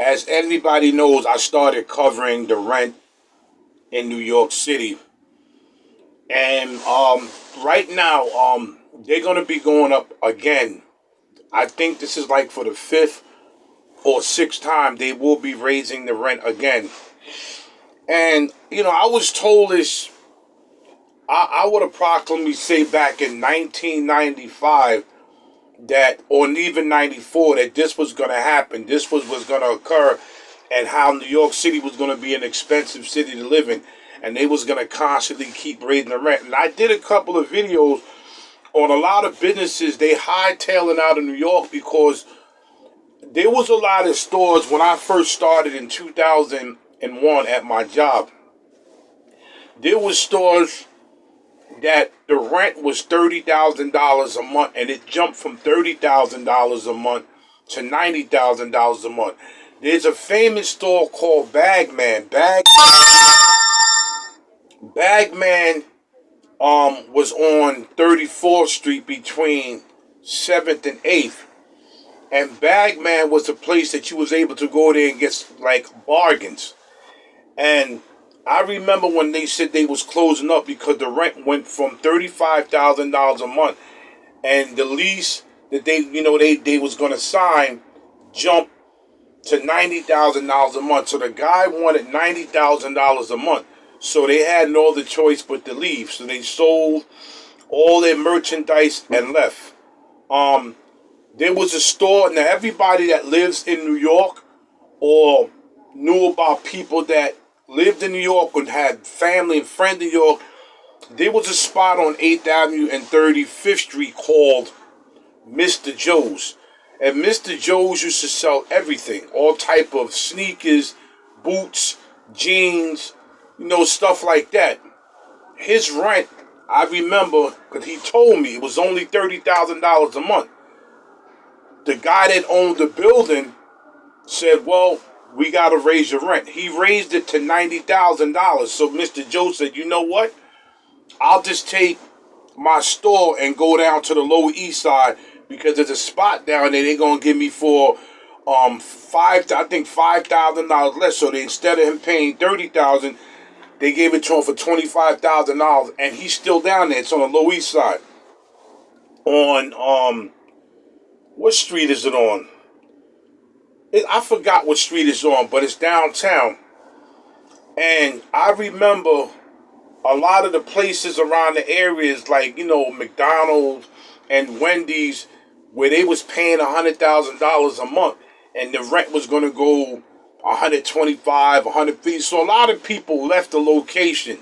As everybody knows, I started covering the rent in New York City, and right now, they're gonna be going up again. I think this is like for the fifth or sixth time they will be raising the rent again. And I was told this. I would approximately say back in 1995 that, or even 94, that this was going to happen. This was going to occur, and how New York City was going to be an expensive city to live in, and they was going to constantly keep raising the rent. And I did a couple of videos on a lot of businesses. They hightailing out of New York because there was a lot of stores when I first started in 2001 at my job. There was stores that the rent was $30,000 a month, and it jumped from $30,000 a month to $90,000 a month. There's a famous store called Bagman. Bagman was on 34th Street between 7th and 8th. And Bagman was a place that you was able to go there and get like bargains. And I remember when they said they was closing up because the rent went from $35,000 a month, and the lease that they was gonna sign jumped to $90,000 a month. So the guy wanted $90,000 a month. So they had no other choice but to leave. So they sold all their merchandise and left. There was a store. Now everybody that lives in New York or knew about people that lived in New York and had family and friends in New York, there was a spot on 8th Avenue and 35th Street called Mr. Joe's. And Mr. Joe's used to sell everything, all type of sneakers, boots, jeans, stuff like that. His rent, I remember, because he told me it was only $30,000 a month. The guy that owned the building said, well, we got to raise your rent. He raised it to $90,000. So Mr. Joe said, you know what? I'll just take my store and go down to the Lower East Side, because there's a spot down there they're going to give me for $5,000 less. So instead of him paying $30,000, they gave it to him for $25,000, and he's still down there. It's on the Lower East Side. On what street is it on? I forgot what street it's on, but it's downtown. And I remember a lot of the places around the areas, like, McDonald's and Wendy's, where they was paying $100,000 a month, and the rent was going to go $125, $150. So a lot of people left the location.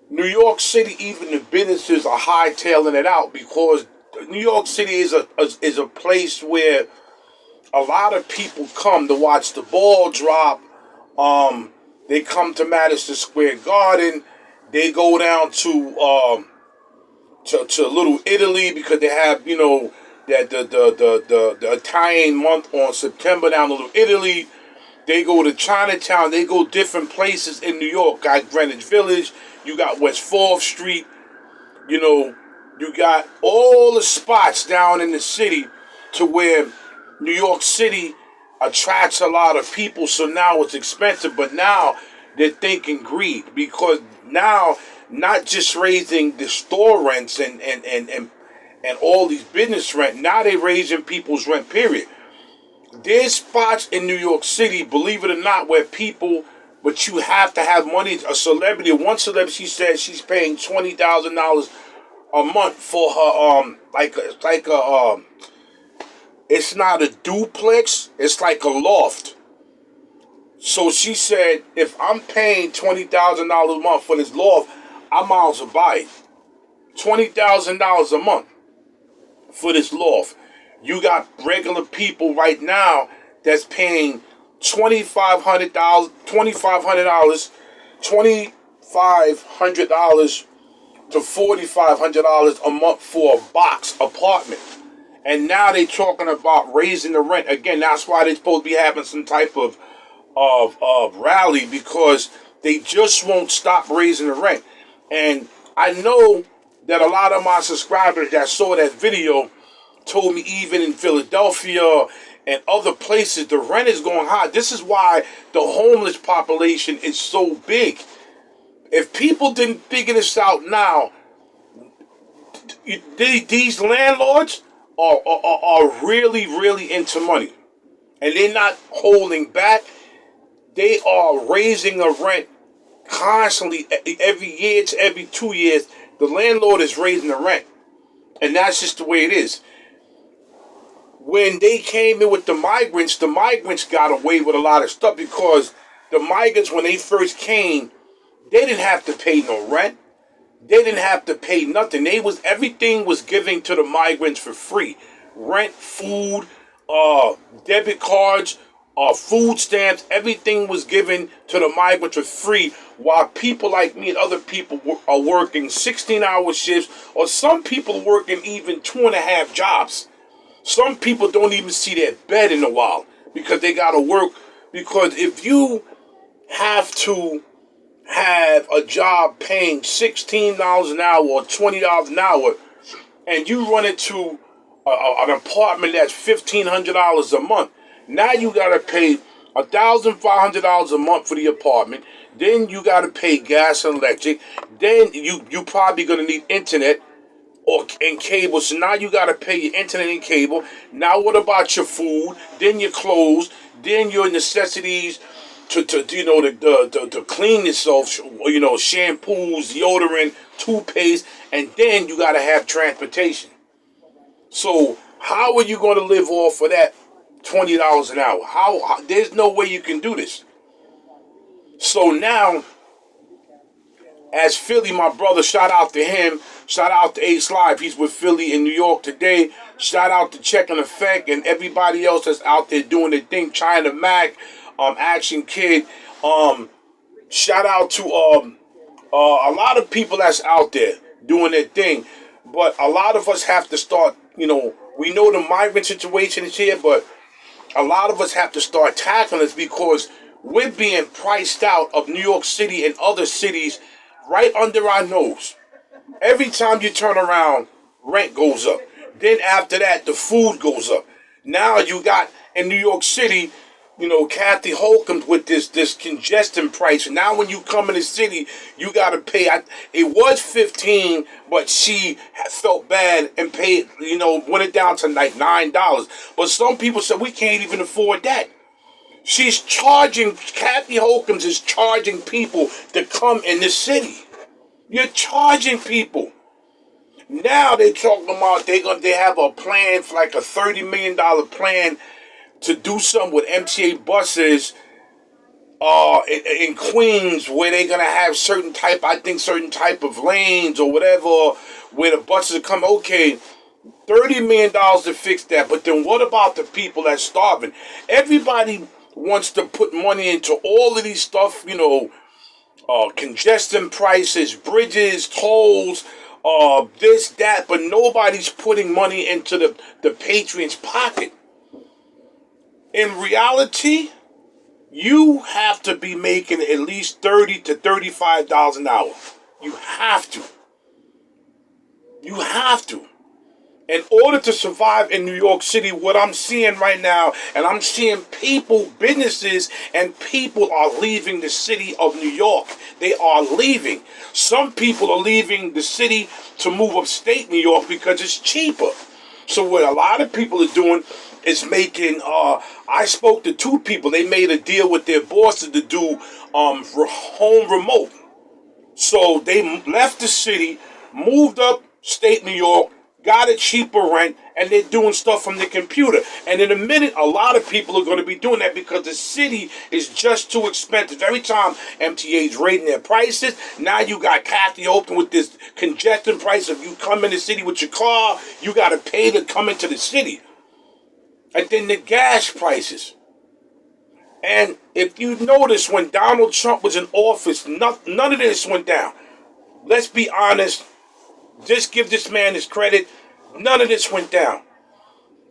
New York City, even the businesses are hightailing it out, because New York City is a place where a lot of people come to watch the ball drop. They come to Madison Square Garden. They go down to Little Italy, because they have that the Italian month on September down to Little Italy. They go to Chinatown. They go different places in New York. Got Greenwich Village. You got West 4th Street. You got all the spots down in the city to where New York City attracts a lot of people. So now it's expensive, but now they're thinking greed, because now not just raising the store rents and all these business rent, now they're raising people's rent, period. There's spots in New York City, believe it or not, where but you have to have money. A celebrity, one celebrity, she said she's paying $20,000 a month for her it's not a duplex, it's like a loft. So she said, if I'm paying $20,000 a month for this loft, I might as well buy it. $20,000 a month for this loft. You got regular people right now that's paying $2,500 to $4,500 a month for a box apartment. And now they're talking about raising the rent again. That's why they're supposed to be having some type of rally, because they just won't stop raising the rent. And I know that a lot of my subscribers that saw that video told me, even in Philadelphia and other places, the rent is going high. This is why the homeless population is so big. If people didn't figure this out now, these landlords are really, really into money. And they're not holding back. They are raising a rent constantly. Every year to every 2 years, the landlord is raising the rent. And that's just the way it is. When they came in with the migrants got away with a lot of stuff because the migrants, when they first came, they didn't have to pay no rent. They didn't have to pay nothing. Everything was given to the migrants for free. Rent, food, debit cards, food stamps, everything was given to the migrants for free, while people like me and other people are working 16-hour shifts, or some people working even 2.5 jobs. Some people don't even see their bed in a while because they got to work. Because if you have to have a job paying $16 an hour or $20 an hour, and you run into an apartment that's $1,500 a month, now you got to pay $1,500 a month for the apartment. Then you got to pay gas and electric. Then you probably going to need internet and cable. So now you got to pay your internet and cable. Now what about your food? Then your clothes. Then your necessities to clean yourself. Shampoos, deodorant, toothpaste, and then you got to have transportation. So how are you going to live off of that $20 an hour? How there's no way you can do this. So now, as Philly, my brother, shout out to him. Shout out to Ace Live. He's with Philly in New York today. Shout out to Check and Effect and everybody else that's out there doing their thing. China Mac, Action Kid. Shout out to a lot of people that's out there doing their thing. But a lot of us have to start, we know the migrant situation is here, but a lot of us have to start tackling this because we're being priced out of New York City and other cities right under our nose. Every time you turn around, rent goes up. Then after that, the food goes up. Now you got in New York City, Kathy Holcomb with this congestion price. And now when you come in the city, you got to pay. It was $15, but she felt bad and paid, went it down to like $9. But some people said, we can't even afford that. Kathy Holcomb is charging people to come in the city. You're charging people. Now they're talking about they have a plan for like a $30 million plan to do something with MTA buses in Queens where they're going to have certain type of lanes or whatever where the buses are coming. Okay, $30 million to fix that. But then what about the people that's starving? Everybody wants to put money into all of these stuff, congestion prices, bridges, tolls, this, that, but nobody's putting money into the patriot's pocket. In reality, you have to be making at least $30 to $35 an hour. You have to. You have to. In order to survive in New York City, what I'm seeing right now, and I'm seeing people, businesses, and people are leaving the city of New York. They are leaving. Some people are leaving the city to move upstate New York because it's cheaper. So what a lot of people are doing is making, I spoke to 2 people. They made a deal with their bosses to do home remote. So they left the city, moved upstate New York, got a cheaper rent, and they're doing stuff from the computer. And in a minute, a lot of people are going to be doing that because the city is just too expensive. Every time MTA is raising their prices, now you got Kathy open with this congestion price. If you come in the city with your car, you got to pay to come into the city. And then the gas prices. And if you notice, when Donald Trump was in office, none of this went down. Let's be honest. Just give this man his credit. None of this went down.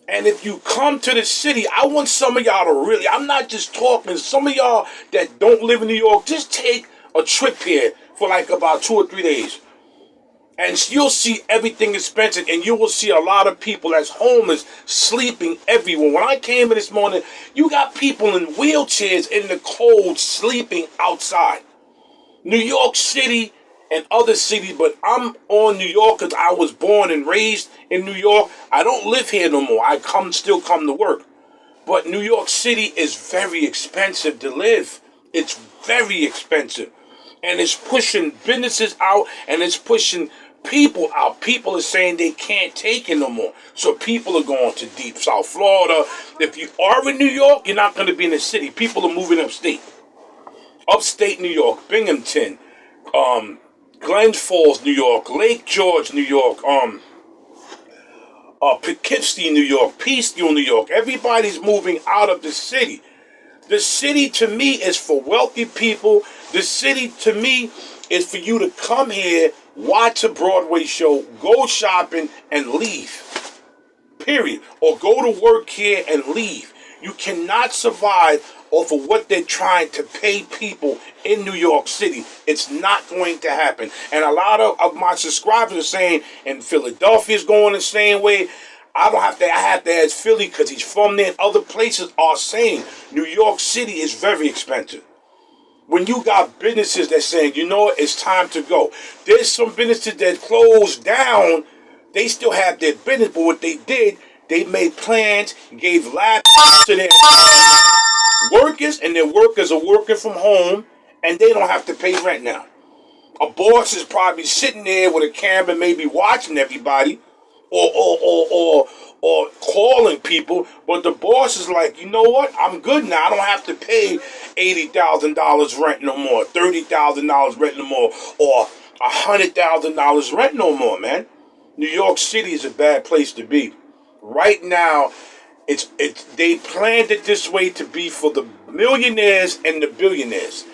And if you come to the city, I want some of y'all to really, I'm not just talking, some of y'all that don't live in New York, just take a trip here for like about 2 or 3 days. And you'll see everything expensive, and you will see a lot of people that's homeless sleeping everywhere. When I came in this morning, you got people in wheelchairs in the cold sleeping outside. New York City and other cities, but I'm on New York because I was born and raised in New York. I don't live here no more. I still come to work. But New York City is very expensive to live. It's very expensive. And it's pushing businesses out, and it's pushing people out. People are saying they can't take it no more. So people are going to deep South Florida. If you are in New York, you're not going to be in the city. People are moving upstate. Upstate New York, Binghamton, Glens Falls, New York, Lake George, New York, Poughkeepsie, New York, Peekskill, New York. Everybody's moving out of the city. The city to me is for wealthy people. The city to me is for you to come here, watch a Broadway show, go shopping, and leave. Period. Or go to work here and leave. You cannot survive off of what they're trying to pay people in New York City. It's not going to happen. And a lot of my subscribers are saying, and Philadelphia's going the same way. I have to ask Philly because he's from there. And other places are saying New York City is very expensive. When you got businesses that saying, you know what, it's time to go. There's some businesses that closed down. They still have their business, but what they did, they made plans, gave laptops to their workers, and their workers are working from home, and they don't have to pay rent now. A boss is probably sitting there with a camera, maybe watching everybody, or calling people, but the boss is like, you know what? I'm good now. I don't have to pay $80,000 rent no more, $30,000 rent no more, or $100,000 rent no more, man. New York City is a bad place to be. Right now, they planned it this way to be for the millionaires and the billionaires.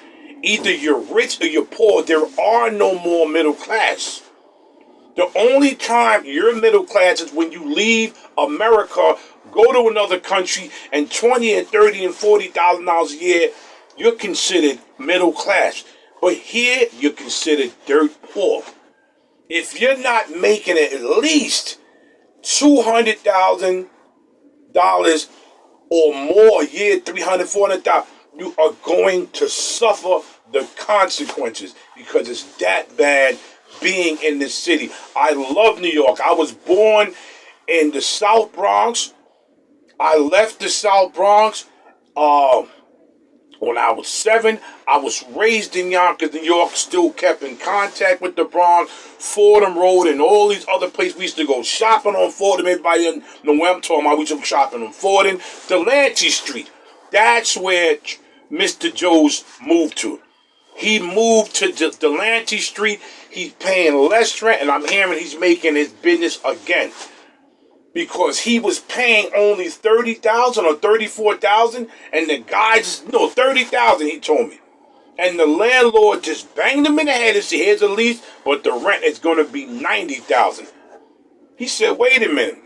Either you're rich or you're poor. There are no more middle class. The only time you're middle class is when you leave America, go to another country, and $20 and $30 and $40,000 a year, you're considered middle class. But here, you're considered dirt poor. If you're not making at least $200,000 or more a year, $300,000, $400,000, you are going to suffer the consequences because it's that bad being in this city. I love New York. I was born in the South Bronx. I left the South Bronx when I was 7. I was raised in Yonkers, New York, still kept in contact with the Bronx, Fordham Road, and all these other places. We used to go shopping on Fordham. Everybody know where I'm talking about. We used to go shopping on Fordham. Delancey Street. That's where Mr. Joe's moved to. He moved to Delancey Street. He's paying less rent, and I'm hearing he's making his business again. Because he was paying only $30,000 or $34,000, and the guy $30,000, he told me. And the landlord just banged him in the head and said, here's a lease, but the rent is going to be $90,000. He said, wait a minute,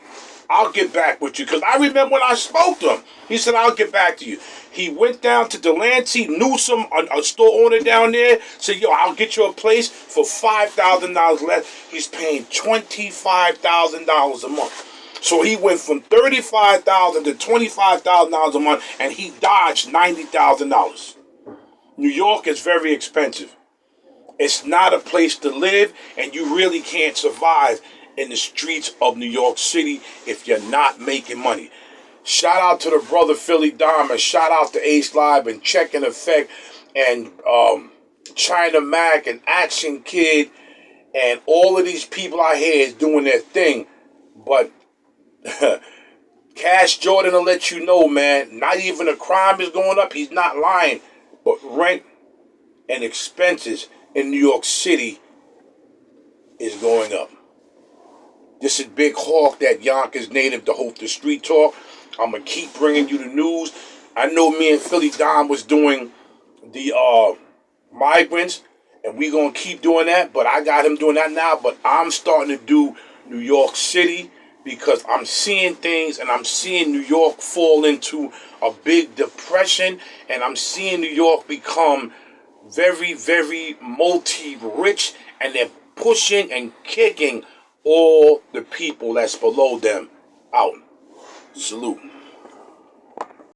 I'll get back with you. Because I remember when I spoke to him, he said, I'll get back to you. He went down to Delancey, knew a store owner down there, said, yo, I'll get you a place for $5,000 less. He's paying $25,000 a month. So he went from $35,000 to $25,000 a month, and he dodged $90,000. New York is very expensive. It's not a place to live, and you really can't survive in the streets of New York City if you're not making money. Shout out to the brother Philly Dom, and shout out to Ace Live and Check and Effect and China Mac and Action Kid and all of these people out here is doing their thing. But Cash Jordan will let you know, man, not even the crime is going up. He's not lying. But rent and expenses in New York City is going up. This is Big Hawk, that Yonkers native, to host the Street Talk. I'm going to keep bringing you the news. I know me and Philly Dom was doing the Migrants, and we're going to keep doing that. But I got him doing that now. But I'm starting to do New York City, because I'm seeing things, and I'm seeing New York fall into a big depression, and I'm seeing New York become very, very multi-rich, and they're pushing and kicking all the people that's below them out. Salute.